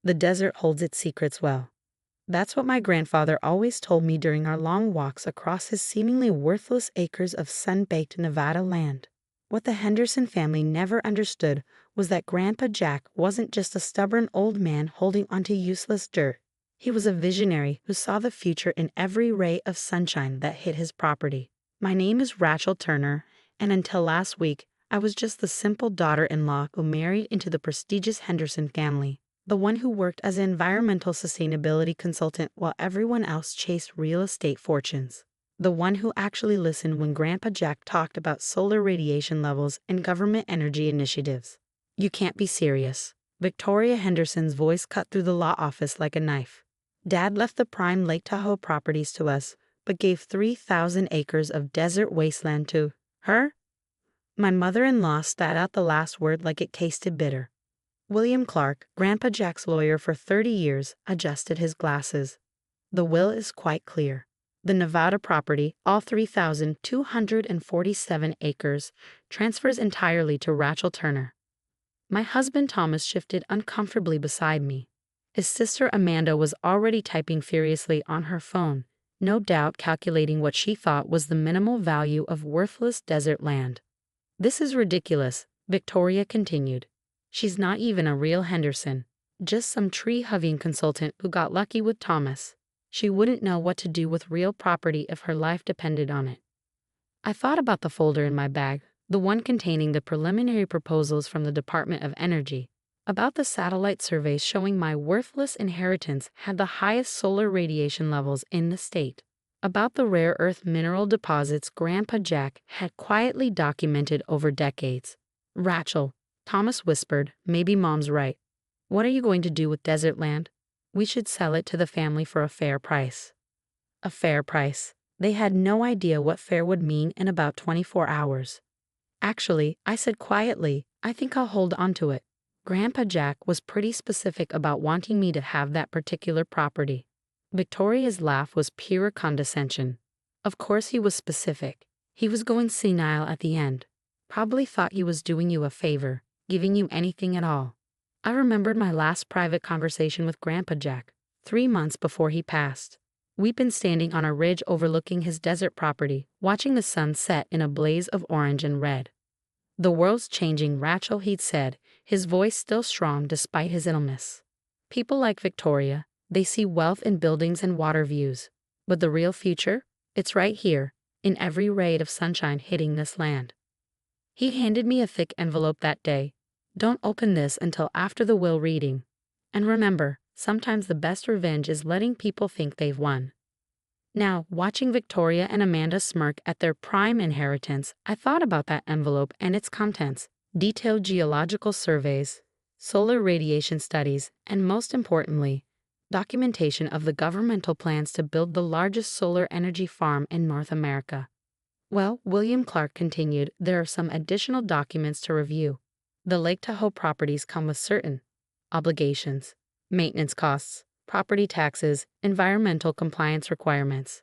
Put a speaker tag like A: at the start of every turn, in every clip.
A: The desert holds its secrets well. That's what my grandfather always told me during our long walks across his seemingly worthless acres of sun-baked Nevada land. What the Henderson family never understood was that Grandpa Jack wasn't just a stubborn old man holding onto useless dirt. He was a visionary who saw the future in every ray of sunshine that hit his property. My name is Rachel Turner, and until last week, I was just the simple daughter-in-law who married into the prestigious Henderson family, the one who worked as an environmental sustainability consultant while everyone else chased real estate fortunes. The one who actually listened when Grandpa Jack talked about solar radiation levels and government energy initiatives. You can't be serious. Victoria Henderson's voice cut through the law office like a knife. Dad left the prime Lake Tahoe properties to us, but gave 3,000 acres of desert wasteland to her? My mother-in-law spat out the last word like it tasted bitter. William Clark, Grandpa Jack's lawyer for 30 years, adjusted his glasses. The will is quite clear. The Nevada property, all 3,247 acres, transfers entirely to Rachel Turner. My husband Thomas shifted uncomfortably beside me. His sister Amanda was already typing furiously on her phone, no doubt calculating what she thought was the minimal value of worthless desert land. This is ridiculous, Victoria continued. She's not even a real Henderson, just some tree-hugging consultant who got lucky with Thomas. She wouldn't know what to do with real property if her life depended on it. I thought about the folder in my bag, the one containing the preliminary proposals from the Department of Energy, about the satellite surveys showing my worthless inheritance had the highest solar radiation levels in the state, about the rare earth mineral deposits Grandpa Jack had quietly documented over decades. Rachel, Thomas whispered, maybe Mom's right. What are you going to do with desert land? We should sell it to the family for a fair price. A fair price. They had no idea what fair would mean in about 24 hours. Actually, I said quietly, I think I'll hold on to it. Grandpa Jack was pretty specific about wanting me to have that particular property. Victoria's laugh was pure condescension. Of course he was specific. He was going senile at the end. Probably thought he was doing you a favor, giving you anything at all. I remembered my last private conversation with Grandpa Jack, 3 months before he passed. We'd been standing on a ridge overlooking his desert property, watching the sun set in a blaze of orange and red. The world's changing, Rachel, he'd said, his voice still strong despite his illness. People like Victoria, they see wealth in buildings and water views. But the real future? It's right here, in every ray of sunshine hitting this land. He handed me a thick envelope that day. Don't open this until after the will reading. And remember, sometimes the best revenge is letting people think they've won. Now, watching Victoria and Amanda smirk at their prime inheritance, I thought about that envelope and its contents: detailed geological surveys, solar radiation studies, and most importantly, documentation of the governmental plans to build the largest solar energy farm in North America. Well, William Clark continued, there are some additional documents to review. The Lake Tahoe properties come with certain obligations, maintenance costs, property taxes, environmental compliance requirements.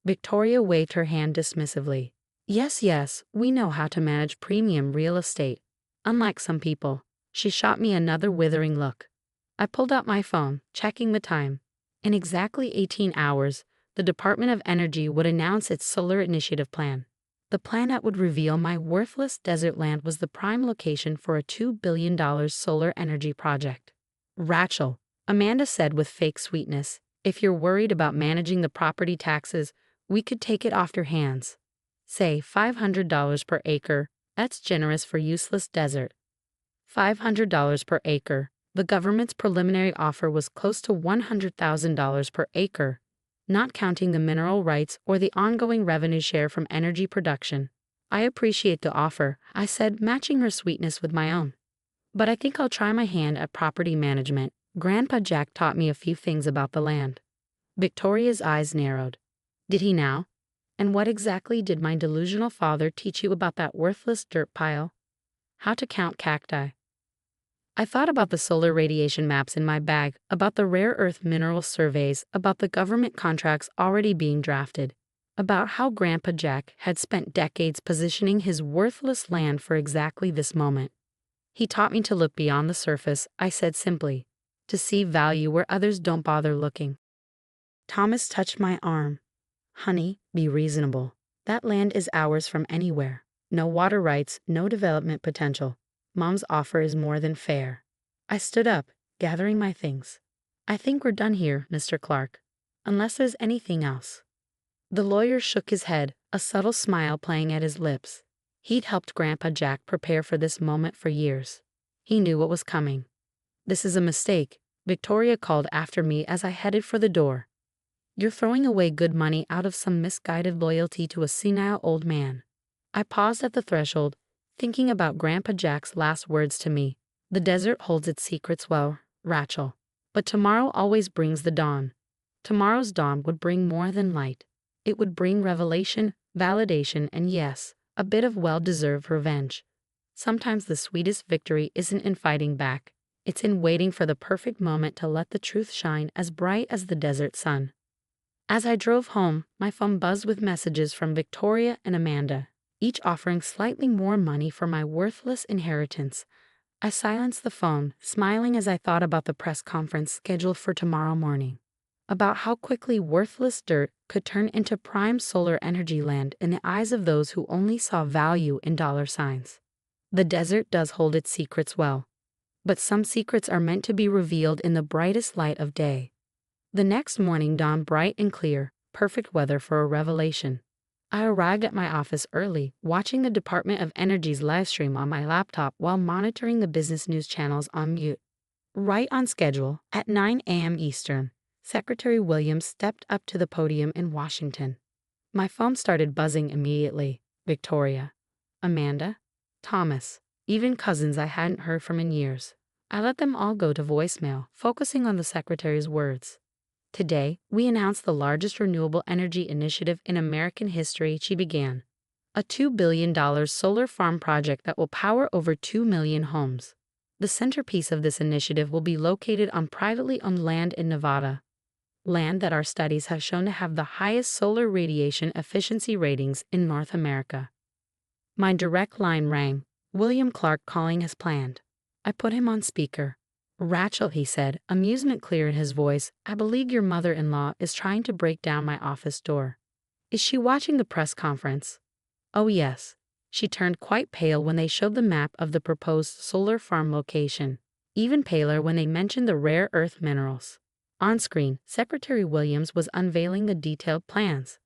A: Victoria waved her hand dismissively. Yes, we know how to manage premium real estate. Unlike some people. She shot me another withering look. I pulled out my phone, checking the time. In exactly 18 hours, the Department of Energy would announce its solar initiative plan. The plan that would reveal my worthless desert land was the prime location for a $2 billion solar energy project. Rachel, Amanda said with fake sweetness, if you're worried about managing the property taxes, we could take it off your hands. Say $500 per acre, that's generous for useless desert. $500 per acre. The government's preliminary offer was close to $100,000 per acre, not counting the mineral rights or the ongoing revenue share from energy production. I appreciate the offer, I said, matching her sweetness with my own. But I think I'll try my hand at property management. Grandpa Jack taught me a few things about the land. Victoria's eyes narrowed. Did he now? And what exactly did my delusional father teach you about that worthless dirt pile? How to count cacti. I thought about the solar radiation maps in my bag, about the rare earth mineral surveys, about the government contracts already being drafted, about how Grandpa Jack had spent decades positioning his worthless land for exactly this moment. He taught me to look beyond the surface, I said simply. to see value where others don't bother looking. Thomas touched my arm. Honey, be reasonable. That land is ours from anywhere. No water rights, no development potential. Mom's offer is more than fair. I stood up, gathering my things. I think we're done here, Mr. Clark. Unless there's anything else. The lawyer shook his head, a subtle smile playing at his lips. He'd helped Grandpa Jack prepare for this moment for years. He knew what was coming. This is a mistake, Victoria called after me as I headed for the door. You're throwing away good money out of some misguided loyalty to a senile old man. I paused at the threshold, thinking about Grandpa Jack's last words to me. The desert holds its secrets well, Rachel. But tomorrow always brings the dawn. Tomorrow's dawn would bring more than light. It would bring revelation, validation, and yes, a bit of well-deserved revenge. Sometimes the sweetest victory isn't in fighting back. It's in waiting for the perfect moment to let the truth shine as bright as the desert sun. As I drove home, my phone buzzed with messages from Victoria and Amanda, each offering slightly more money for my worthless inheritance. I silenced the phone, smiling as I thought about the press conference scheduled for tomorrow morning. About how quickly worthless dirt could turn into prime solar energy land in the eyes of those who only saw value in dollar signs. The desert does hold its secrets well. But some secrets are meant to be revealed in the brightest light of day. The next morning dawned bright and clear, perfect weather for a revelation. I arrived at my office early, watching the Department of Energy's livestream on my laptop while monitoring the business news channels on mute. Right on schedule, at 9 a.m. Eastern, Secretary Williams stepped up to the podium in Washington. My phone started buzzing immediately. Victoria, Amanda, Thomas, even cousins I hadn't heard from in years. I let them all go to voicemail, focusing on the Secretary's words. Today, we announced the largest renewable energy initiative in American history, she began. A $2 billion solar farm project that will power over 2 million homes. The centerpiece of this initiative will be located on privately owned land in Nevada. Land that our studies have shown to have the highest solar radiation efficiency ratings in North America. My direct line rang, William Clark calling as planned. I put him on speaker. Rachel, he said, amusement clear in his voice, I believe your mother-in-law is trying to break down my office door. Is she watching the press conference? Oh yes. She turned quite pale when they showed the map of the proposed solar farm location, even paler when they mentioned the rare earth minerals. On screen, Secretary Williams was unveiling the detailed plans.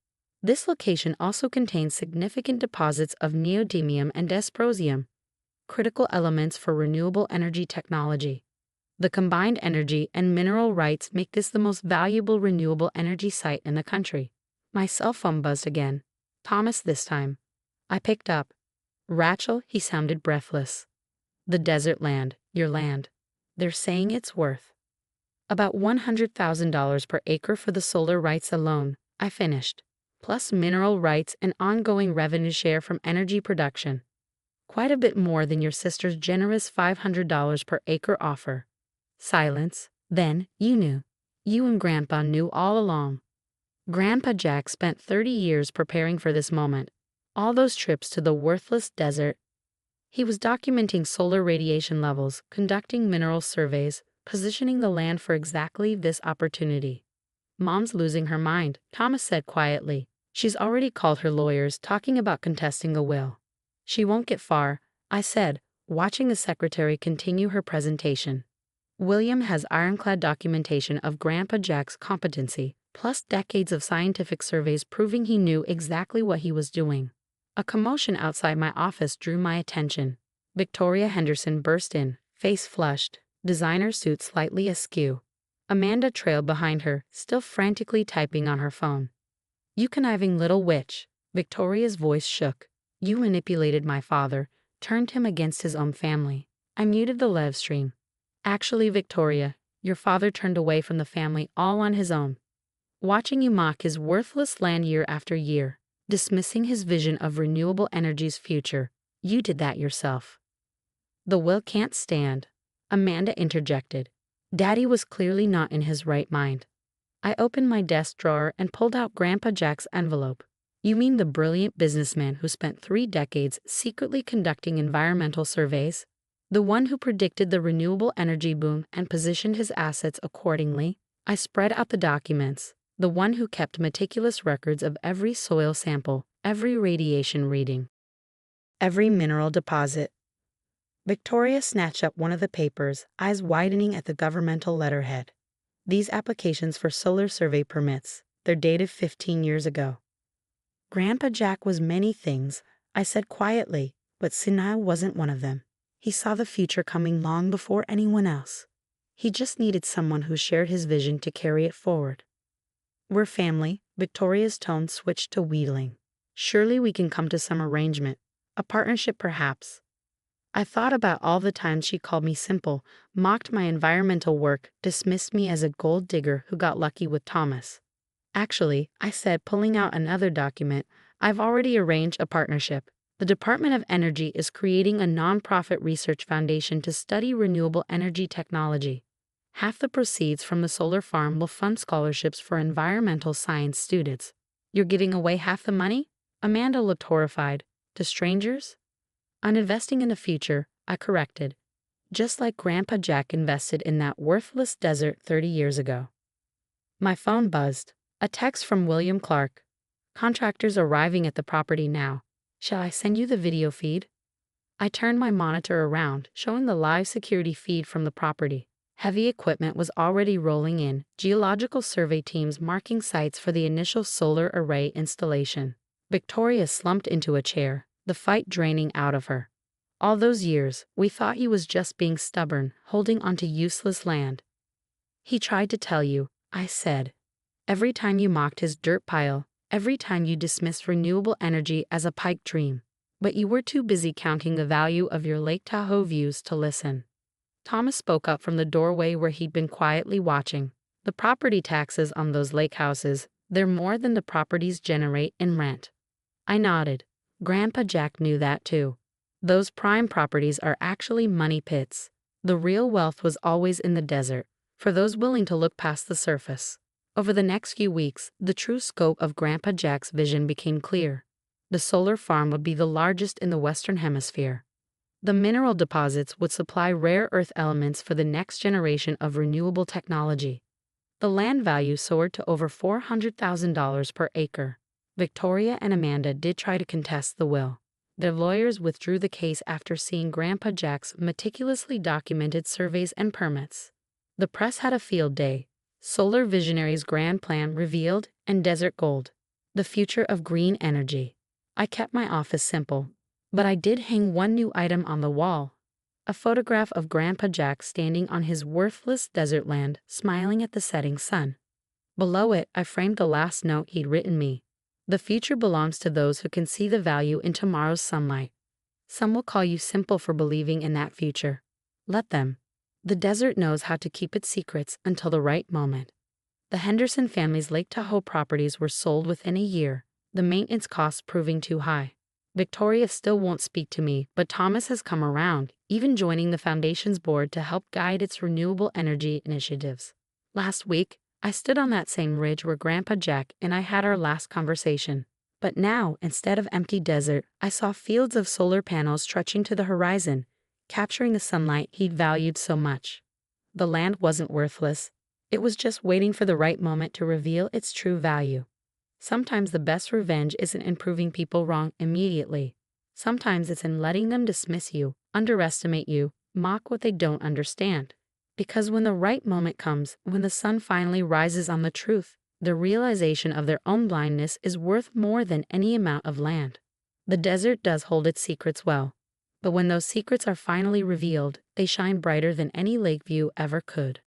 A: This location also contains significant deposits of neodymium and dysprosium, critical elements for renewable energy technology. The combined energy and mineral rights make this the most valuable renewable energy site in the country. My cell phone buzzed again. Thomas this time. I picked up. Rachel, he sounded breathless. The desert land, your land. They're saying it's worth about $100,000 per acre for the solar rights alone, I finished. Plus mineral rights and ongoing revenue share from energy production. Quite a bit more than your sister's generous $500 per acre offer. Silence. Then, you knew. You and Grandpa knew all along. Grandpa Jack spent 30 years preparing for this moment. All those trips to the worthless desert. He was documenting solar radiation levels, conducting mineral surveys, positioning the land for exactly this opportunity. Mom's losing her mind, Thomas said quietly. She's already called her lawyers, talking about contesting a will. She won't get far, I said, watching the secretary continue her presentation. William has ironclad documentation of Grandpa Jack's competency, plus decades of scientific surveys proving he knew exactly what he was doing. A commotion outside my office drew my attention. Victoria Henderson burst in, face flushed, designer suit slightly askew. Amanda trailed behind her, still frantically typing on her phone. You conniving little witch, Victoria's voice shook. You manipulated my father, turned him against his own family. I muted the live stream. Actually, Victoria, your father turned away from the family all on his own. Watching you mock his worthless land year after year, dismissing his vision of renewable energy's future, you did that yourself. The will can't stand, Amanda interjected. Daddy was clearly not in his right mind. I opened my desk drawer and pulled out Grandpa Jack's envelope. You mean the brilliant businessman who spent 3 decades secretly conducting environmental surveys? The one who predicted the renewable energy boom and positioned his assets accordingly. I spread out the documents. The one who kept meticulous records of every soil sample, every radiation reading, every mineral deposit. Victoria snatched up one of the papers, eyes widening at the governmental letterhead. These applications for solar survey permits, they're dated 15 years ago. Grandpa Jack was many things, I said quietly, but senile wasn't one of them. He saw the future coming long before anyone else. He just needed someone who shared his vision to carry it forward. We're family. Victoria's tone switched to wheedling. Surely we can come to some arrangement. A partnership perhaps. I thought about all the times she called me simple, mocked my environmental work, dismissed me as a gold digger who got lucky with Thomas. Actually, I said, pulling out another document, I've already arranged a partnership. The Department of Energy is creating a nonprofit research foundation to study renewable energy technology. Half the proceeds from the solar farm will fund scholarships for environmental science students. You're giving away half the money? Amanda looked horrified. To strangers? I'm investing in the future, I corrected. Just like Grandpa Jack invested in that worthless desert 30 years ago. My phone buzzed. A text from William Clark. Contractors arriving at the property now. Shall I send you the video feed? I turned my monitor around, showing the live security feed from the property. Heavy equipment was already rolling in, geological survey teams marking sites for the initial solar array installation. Victoria slumped into a chair, the fight draining out of her. All those years, we thought he was just being stubborn, holding onto useless land. He tried to tell you, I said. Every time you mocked his dirt pile, every time you dismissed renewable energy as a pipe dream. But you were too busy counting the value of your Lake Tahoe views to listen. Thomas spoke up from the doorway where he'd been quietly watching. The property taxes on those lake houses, they're more than the properties generate in rent. I nodded. Grandpa Jack knew that too. Those prime properties are actually money pits. The real wealth was always in the desert, for those willing to look past the surface. Over the next few weeks, the true scope of Grandpa Jack's vision became clear. The solar farm would be the largest in the Western Hemisphere. The mineral deposits would supply rare earth elements for the next generation of renewable technology. The land value soared to over $400,000 per acre. Victoria and Amanda did try to contest the will. Their lawyers withdrew the case after seeing Grandpa Jack's meticulously documented surveys and permits. The press had a field day. Solar Visionary's grand plan revealed, and desert gold. The future of green energy. I kept my office simple. But I did hang one new item on the wall. A photograph of Grandpa Jack standing on his worthless desert land, smiling at the setting sun. Below it, I framed the last note he'd written me. The future belongs to those who can see the value in tomorrow's sunlight. Some will call you simple for believing in that future. Let them. The desert knows how to keep its secrets until the right moment. The Henderson family's Lake Tahoe properties were sold within a year, the maintenance costs proving too high. Victoria still won't speak to me, but Thomas has come around, even joining the foundation's board to help guide its renewable energy initiatives. Last week, I stood on that same ridge where Grandpa Jack and I had our last conversation. But now, instead of empty desert, I saw fields of solar panels stretching to the horizon, capturing the sunlight he'd valued so much. The land wasn't worthless. It was just waiting for the right moment to reveal its true value. Sometimes the best revenge isn't in proving people wrong immediately. Sometimes it's in letting them dismiss you, underestimate you, mock what they don't understand. Because when the right moment comes, when the sun finally rises on the truth, the realization of their own blindness is worth more than any amount of land. The desert does hold its secrets well. But when those secrets are finally revealed, they shine brighter than any lake view ever could.